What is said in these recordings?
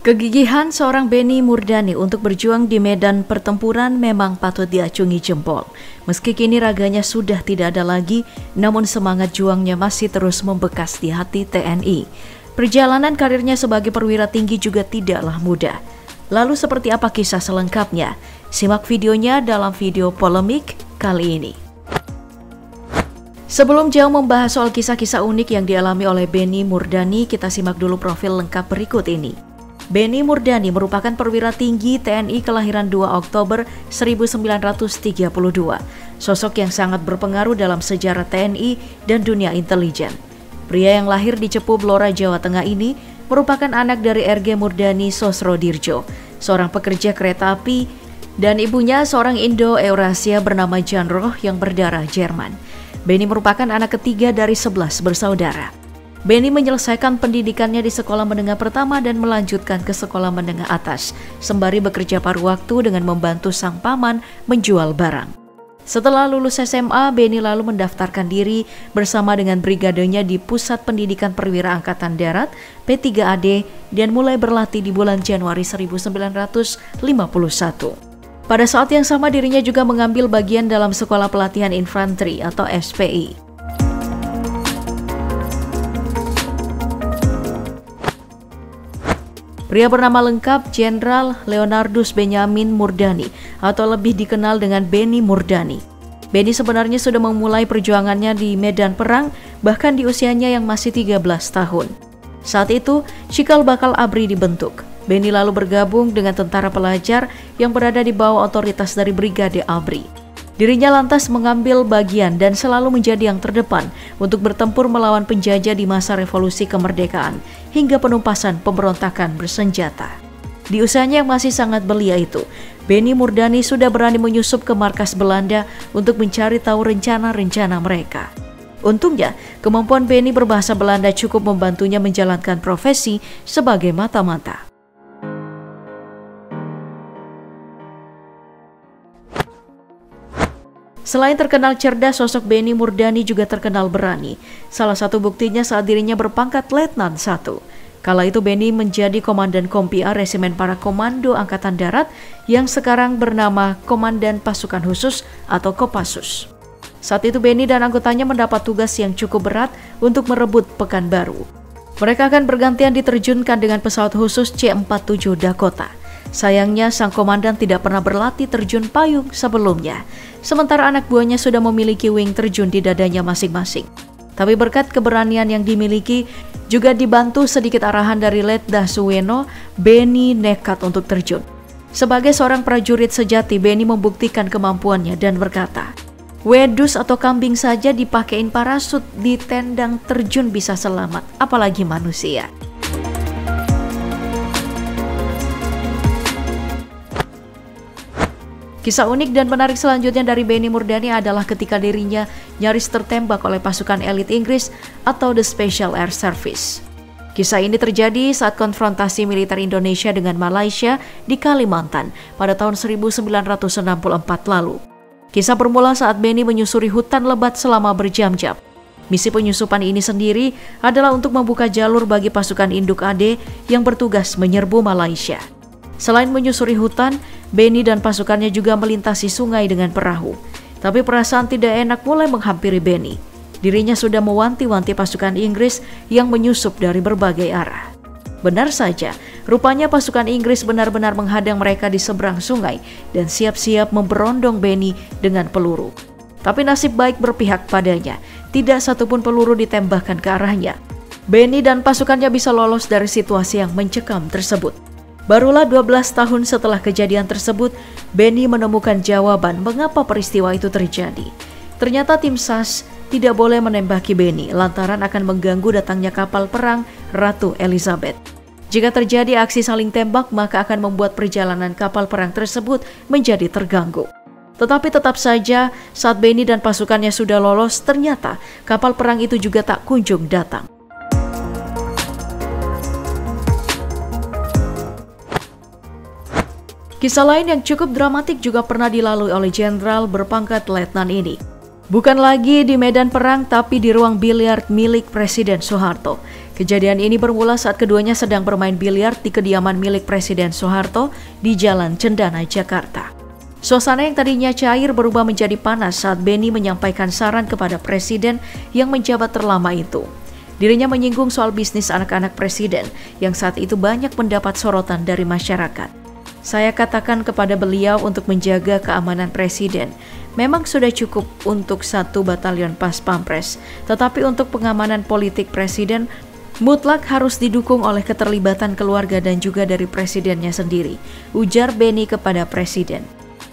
Kegigihan seorang Benny Murdani untuk berjuang di medan pertempuran memang patut diacungi jempol. Meski kini raganya sudah tidak ada lagi, namun semangat juangnya masih terus membekas di hati TNI. Perjalanan karirnya sebagai perwira tinggi juga tidaklah mudah. Lalu seperti apa kisah selengkapnya? Simak videonya dalam video polemik kali ini. Sebelum jauh membahas soal kisah-kisah unik yang dialami oleh Benny Murdani, kita simak dulu profil lengkap berikut ini. Benny Murdani merupakan perwira tinggi TNI kelahiran 2 Oktober 1932, sosok yang sangat berpengaruh dalam sejarah TNI dan dunia intelijen. Pria yang lahir di Cepu, Blora, Jawa Tengah ini merupakan anak dari RG Murdani Sosrodirjo, seorang pekerja kereta api, dan ibunya seorang Indo-Eurasia bernama Janroh yang berdarah Jerman. Benny merupakan anak ketiga dari 11 bersaudara. Benny menyelesaikan pendidikannya di sekolah menengah pertama dan melanjutkan ke sekolah menengah atas, sembari bekerja paruh waktu dengan membantu sang paman menjual barang. Setelah lulus SMA, Benny lalu mendaftarkan diri bersama dengan brigadenya di Pusat Pendidikan Perwira Angkatan Darat P3AD dan mulai berlatih di bulan Januari 1951. Pada saat yang sama dirinya juga mengambil bagian dalam Sekolah Pelatihan Infanteri atau SPI. Pria bernama lengkap Jenderal Leonardus Benyamin Murdani atau lebih dikenal dengan Benny Murdani. Benny sebenarnya sudah memulai perjuangannya di medan perang bahkan di usianya yang masih 13 tahun. Saat itu, Cikal Bakal ABRI dibentuk. Benny lalu bergabung dengan tentara pelajar yang berada di bawah otoritas dari Brigade ABRI. Dirinya lantas mengambil bagian dan selalu menjadi yang terdepan untuk bertempur melawan penjajah di masa revolusi kemerdekaan hingga penumpasan pemberontakan bersenjata. Di usianya yang masih sangat belia itu, Benny Murdani sudah berani menyusup ke markas Belanda untuk mencari tahu rencana-rencana mereka. Untungnya, kemampuan Benny berbahasa Belanda cukup membantunya menjalankan profesi sebagai mata-mata. Selain terkenal cerdas, sosok Benny Murdani juga terkenal berani. Salah satu buktinya saat dirinya berpangkat Letnan 1. Kala itu Benny menjadi Komandan Kompi A Resimen Para Komando Angkatan Darat yang sekarang bernama Komandan Pasukan Khusus atau Kopassus. Saat itu Benny dan anggotanya mendapat tugas yang cukup berat untuk merebut Pekanbaru. Mereka akan bergantian diterjunkan dengan pesawat khusus C-47 Dakota. Sayangnya sang komandan tidak pernah berlatih terjun payung sebelumnya, sementara anak buahnya sudah memiliki wing terjun di dadanya masing-masing. Tapi berkat keberanian yang dimiliki, juga dibantu sedikit arahan dari Letda Suweno, Benny nekat untuk terjun. Sebagai seorang prajurit sejati, Benny membuktikan kemampuannya dan berkata, "Wedus atau kambing saja dipakein parasut, di tendang terjun bisa selamat, apalagi manusia." Kisah unik dan menarik selanjutnya dari Benny Murdani adalah ketika dirinya nyaris tertembak oleh pasukan elit Inggris atau The Special Air Service. Kisah ini terjadi saat konfrontasi militer Indonesia dengan Malaysia di Kalimantan pada tahun 1964 lalu. Kisah bermula saat Benny menyusuri hutan lebat selama berjam-jam. Misi penyusupan ini sendiri adalah untuk membuka jalur bagi pasukan induk AD yang bertugas menyerbu Malaysia. Selain menyusuri hutan, Benny dan pasukannya juga melintasi sungai dengan perahu. Tapi perasaan tidak enak mulai menghampiri Benny. Dirinya sudah mewanti-wanti pasukan Inggris yang menyusup dari berbagai arah. Benar saja, rupanya pasukan Inggris benar-benar menghadang mereka di seberang sungai dan siap-siap memberondong Benny dengan peluru. Tapi nasib baik berpihak padanya, tidak satupun peluru ditembakkan ke arahnya. Benny dan pasukannya bisa lolos dari situasi yang mencekam tersebut. Barulah 12 tahun setelah kejadian tersebut, Benny menemukan jawaban mengapa peristiwa itu terjadi. Ternyata tim SAS tidak boleh menembaki Benny lantaran akan mengganggu datangnya kapal perang Ratu Elizabeth. Jika terjadi aksi saling tembak, maka akan membuat perjalanan kapal perang tersebut menjadi terganggu. Tetapi tetap saja, saat Benny dan pasukannya sudah lolos, ternyata kapal perang itu juga tak kunjung datang. Kisah lain yang cukup dramatik juga pernah dilalui oleh jenderal berpangkat letnan ini. Bukan lagi di medan perang tapi di ruang biliar milik Presiden Soeharto. Kejadian ini bermula saat keduanya sedang bermain biliar di kediaman milik Presiden Soeharto di Jalan Cendana, Jakarta. Suasana yang tadinya cair berubah menjadi panas saat Beni menyampaikan saran kepada Presiden yang menjabat terlama itu. Dirinya menyinggung soal bisnis anak-anak Presiden yang saat itu banyak mendapat sorotan dari masyarakat. Saya katakan kepada beliau untuk menjaga keamanan Presiden. Memang sudah cukup untuk 1 batalion Pas Pampres, tetapi untuk pengamanan politik Presiden mutlak harus didukung oleh keterlibatan keluarga dan juga dari Presidennya sendiri, ujar Beni kepada Presiden.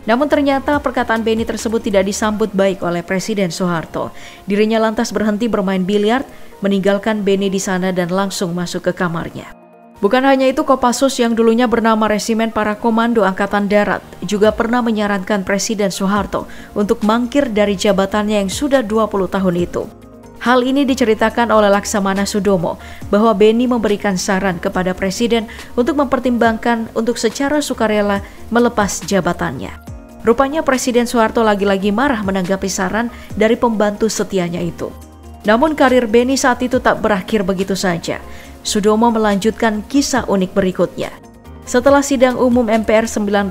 Namun ternyata perkataan Beni tersebut tidak disambut baik oleh Presiden Soeharto. Dirinya lantas berhenti bermain biliar, meninggalkan Beni di sana dan langsung masuk ke kamarnya. Bukan hanya itu, Kopassus yang dulunya bernama Resimen Para Komando Angkatan Darat juga pernah menyarankan Presiden Soeharto untuk mangkir dari jabatannya yang sudah 20 tahun itu. Hal ini diceritakan oleh Laksamana Sudomo bahwa Beni memberikan saran kepada Presiden untuk mempertimbangkan untuk secara sukarela melepas jabatannya. Rupanya Presiden Soeharto lagi-lagi marah menanggapi saran dari pembantu setianya itu. Namun karir Beni saat itu tak berakhir begitu saja. Sudomo melanjutkan kisah unik berikutnya. Setelah sidang umum MPR 1988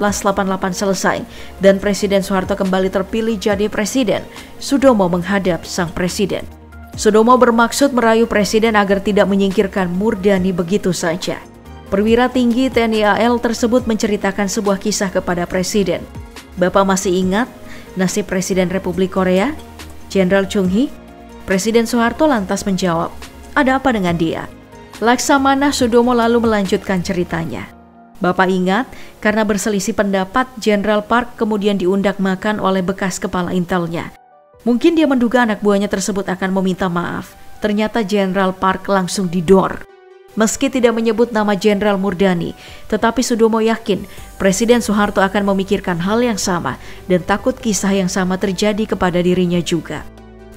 selesai dan Presiden Soeharto kembali terpilih jadi presiden, Sudomo menghadap sang presiden. Sudomo bermaksud merayu presiden agar tidak menyingkirkan Murdani begitu saja. Perwira tinggi TNI AL tersebut menceritakan sebuah kisah kepada presiden. Bapak masih ingat nasib Presiden Republik Korea, Jenderal Chung Hee? Presiden Soeharto lantas menjawab, ada apa dengan dia? Laksamana Sudomo lalu melanjutkan ceritanya. Bapak ingat, karena berselisih pendapat, Jenderal Park kemudian diundak makan oleh bekas kepala intelnya. Mungkin dia menduga anak buahnya tersebut akan meminta maaf. Ternyata Jenderal Park langsung didor. Meski tidak menyebut nama Jenderal Murdani, tetapi Sudomo yakin Presiden Soeharto akan memikirkan hal yang sama dan takut kisah yang sama terjadi kepada dirinya juga.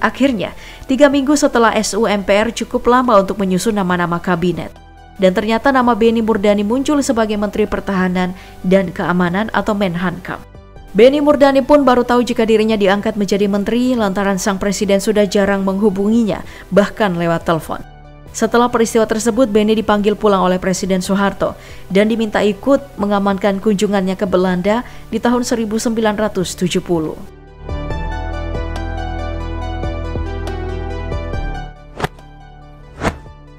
Akhirnya, 3 minggu setelah SU MPR cukup lama untuk menyusun nama-nama kabinet. Dan ternyata nama Beni Murdani muncul sebagai Menteri Pertahanan dan Keamanan atau Menhankam. Beni Murdani pun baru tahu jika dirinya diangkat menjadi menteri lantaran sang presiden sudah jarang menghubunginya, bahkan lewat telepon. Setelah peristiwa tersebut, Beni dipanggil pulang oleh Presiden Soeharto dan diminta ikut mengamankan kunjungannya ke Belanda di tahun 1970.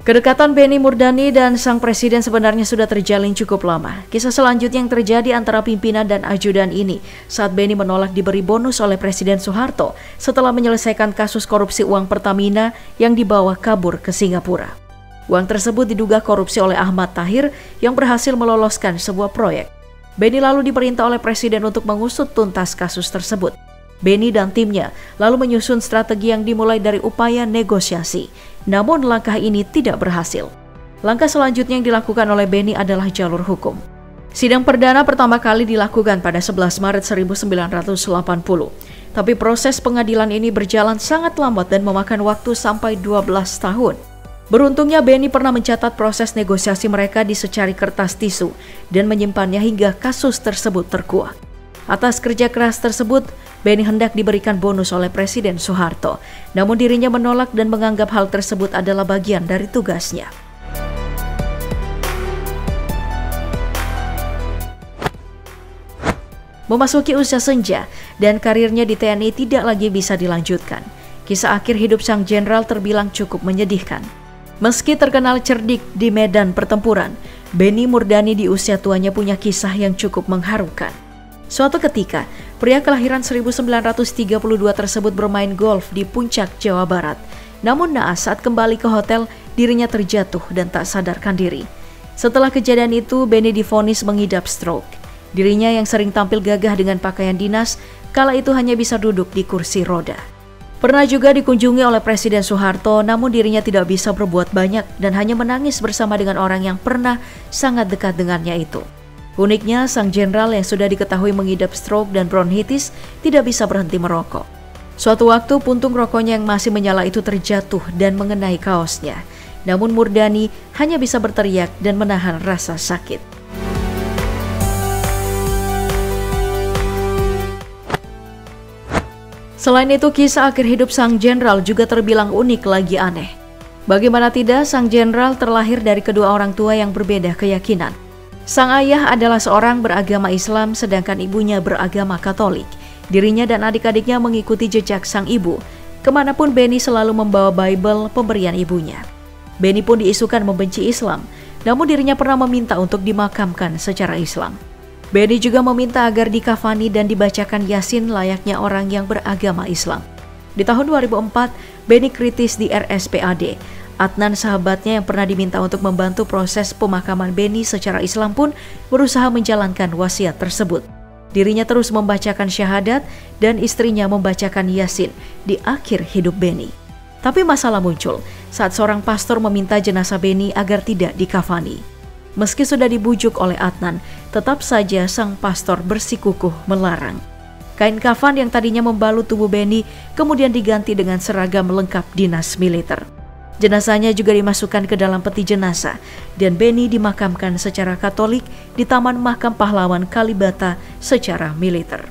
Kedekatan Beni Murdani dan sang presiden sebenarnya sudah terjalin cukup lama. Kisah selanjutnya yang terjadi antara pimpinan dan ajudan ini saat Beni menolak diberi bonus oleh Presiden Soeharto setelah menyelesaikan kasus korupsi uang Pertamina yang dibawa kabur ke Singapura. Uang tersebut diduga korupsi oleh Ahmad Tahir yang berhasil meloloskan sebuah proyek. Beni lalu diperintah oleh Presiden untuk mengusut tuntas kasus tersebut. Beni dan timnya lalu menyusun strategi yang dimulai dari upaya negosiasi. Namun langkah ini tidak berhasil. Langkah selanjutnya yang dilakukan oleh Beni adalah jalur hukum. Sidang perdana pertama kali dilakukan pada 11 Maret 1980. Tapi proses pengadilan ini berjalan sangat lambat dan memakan waktu sampai 12 tahun. Beruntungnya Beni pernah mencatat proses negosiasi mereka di secari kertas tisu dan menyimpannya hingga kasus tersebut terkuak. Atas kerja keras tersebut, Beni hendak diberikan bonus oleh Presiden Soeharto. Namun dirinya menolak dan menganggap hal tersebut adalah bagian dari tugasnya. Memasuki usia senja dan karirnya di TNI tidak lagi bisa dilanjutkan. Kisah akhir hidup sang jenderal terbilang cukup menyedihkan. Meski terkenal cerdik di medan pertempuran, Beni Murdani di usia tuanya punya kisah yang cukup mengharukan. Suatu ketika, pria kelahiran 1932 tersebut bermain golf di Puncak, Jawa Barat. Namun naas saat kembali ke hotel, dirinya terjatuh dan tak sadarkan diri. Setelah kejadian itu, Beni divonis mengidap stroke. Dirinya yang sering tampil gagah dengan pakaian dinas, kala itu hanya bisa duduk di kursi roda. Pernah juga dikunjungi oleh Presiden Soeharto, namun dirinya tidak bisa berbuat banyak dan hanya menangis bersama dengan orang yang pernah sangat dekat dengannya itu. Uniknya, sang jenderal yang sudah diketahui mengidap stroke dan bronkitis tidak bisa berhenti merokok. Suatu waktu, puntung rokoknya yang masih menyala itu terjatuh dan mengenai kaosnya. Namun Murdani hanya bisa berteriak dan menahan rasa sakit. Selain itu, kisah akhir hidup sang jenderal juga terbilang unik lagi aneh. Bagaimana tidak, sang jenderal terlahir dari kedua orang tua yang berbeda keyakinan. Sang ayah adalah seorang beragama Islam sedangkan ibunya beragama Katolik. Dirinya dan adik-adiknya mengikuti jejak sang ibu. Kemanapun Benny selalu membawa Bible pemberian ibunya. Benny pun diisukan membenci Islam, namun dirinya pernah meminta untuk dimakamkan secara Islam. Benny juga meminta agar dikafani dan dibacakan Yasin layaknya orang yang beragama Islam. Di tahun 2004, Benny kritis di RSPAD. Adnan, sahabatnya yang pernah diminta untuk membantu proses pemakaman Benny secara Islam pun berusaha menjalankan wasiat tersebut. Dirinya terus membacakan syahadat dan istrinya membacakan Yasin di akhir hidup Benny. Tapi masalah muncul saat seorang pastor meminta jenazah Benny agar tidak dikafani. Meski sudah dibujuk oleh Adnan, tetap saja sang pastor bersikukuh melarang. Kain kafan yang tadinya membalut tubuh Benny kemudian diganti dengan seragam lengkap dinas militer. Jenazahnya juga dimasukkan ke dalam peti jenazah dan Benny dimakamkan secara Katolik di Taman Makam Pahlawan Kalibata secara militer.